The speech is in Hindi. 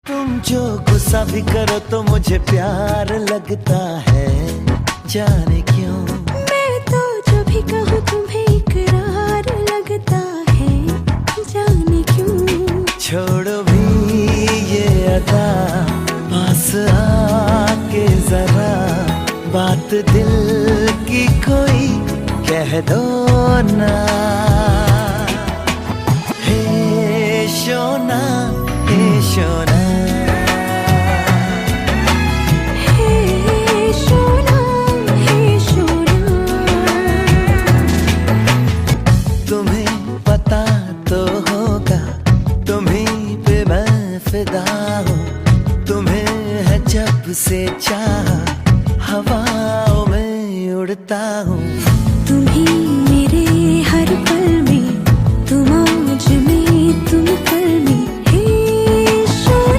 तुम जो गुस्सा भी करो तो मुझे प्यार लगता है, जाने क्यों। मैं तो जो भी कहूँ तुम्हें इकरार लगता है, जाने क्यों। छोड़ो भी ये अदा, पास आके जरा बात दिल की कोई कह दो ना। हे शोना, हे शोना, हे शोना, हे शोना। तुम्हें पता तो होगा, तुम्हीं पे मैं फिदा हूँ। तुम्हें है जब से चाहा, हवाओं में उड़ता हूँ। तुम ही मेरे हर पल में, तुम आज में, तुम कल में। हे शोना।